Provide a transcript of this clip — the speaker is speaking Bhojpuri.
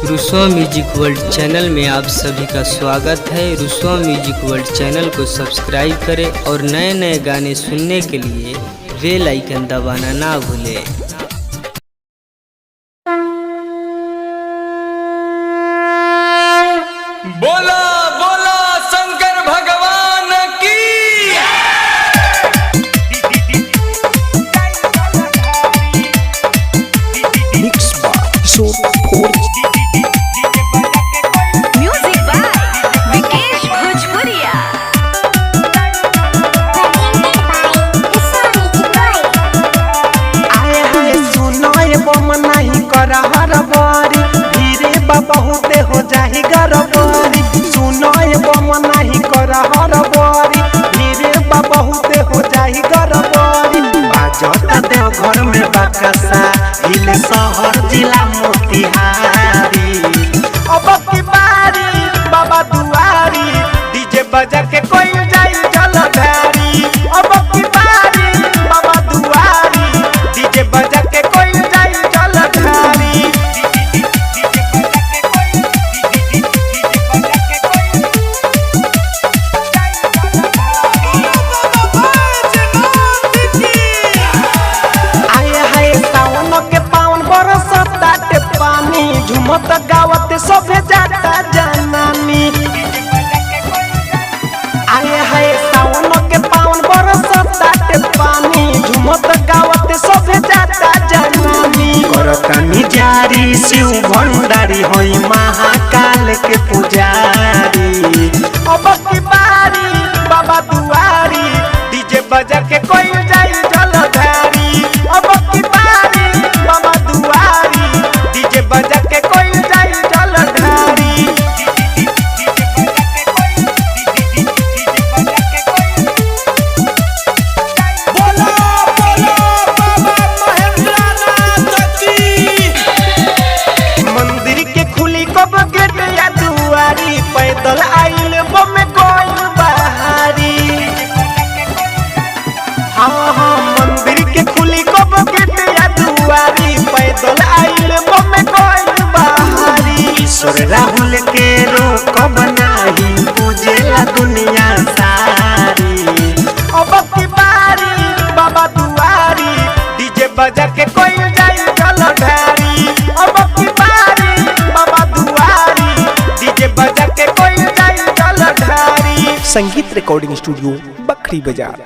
रुसवा म्यूजिक वर्ल्ड चैनल में आप सभी का स्वागत है। रुसवा म्यूजिक वर्ल्ड चैनल को सब्सक्राइब करें और नए नए गाने सुनने के लिए बेल आइकन दबाना ना भूलें। बोला बोला शंकर भगवान की। म्यूजिक बाय विकेश भोजपुरिया। आए हाय सुनाए बम नहीं कर हर बारी, धीरे बहुते हो जाही गरबारी। सुनाए बम नहीं कर हर बारी, धीरे बहुते हो जाही गरबारी। बाजता देव घर में बकसा, हिल शहर जिला मोतिहारी। अब की बारी बाबा दुआरी, डीजे बजा के कोई जाई जलधारी। अब की बारी बाबा दुआरी, डीजे बजा के कोई जाई जलधारी। आए हाय सावन के पावन बरसता ते पानी, झुमत गावत सभे जाता जनानी। आए हाय सावन के पावन बरसता ते पानी, झुमत गावत सभे जाता जनानी। करतानी जारी शिव भंडारी, होई महाकाल के पुजारी। अब की बारी बाबा दुआरी, डीजे बजा के कोई जाई जलधारी। अब की बारी बाबा दुआरी, डीजे बजा के कोई जाई जलधारी। बोलो बोलो बाबा महेंद्रनाथ की। मंदिर के खुली कब गेट या दुआरी, पैदल आइल बम कोई बहारी। हाँ हाँ मंदिर के खुली कब गेट या दुआरी, पैदल आइल बम कोई बहारी। ईश्वर राहुल के रोकब नाही, पूजेला दुनिया सारी। अब की बारी बाबा दुआरी, डीजे बजा के कोई जाई जलधारी। अब की बारी बाबा दुआरी, डीजे बजा के कोई जाई जलधारी। संगीत रिकॉर्डिंग स्टूडियो बखरी बाजार।